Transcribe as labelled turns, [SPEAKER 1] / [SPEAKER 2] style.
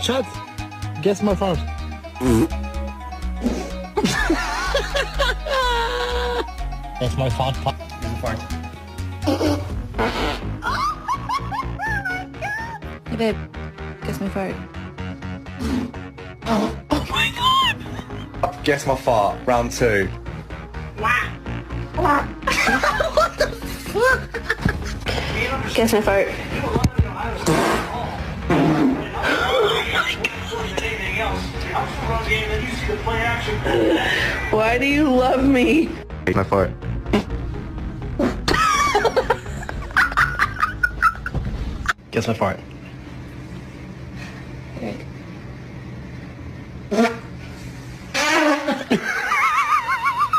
[SPEAKER 1] Chat, guess my fart. That's my fart.
[SPEAKER 2] Here's a fart.
[SPEAKER 3] Hey babe, guess my fart.
[SPEAKER 2] Guess my fart. Round 2.
[SPEAKER 3] Guess my fart. Why do you love me?
[SPEAKER 2] My fart. Guess my fart.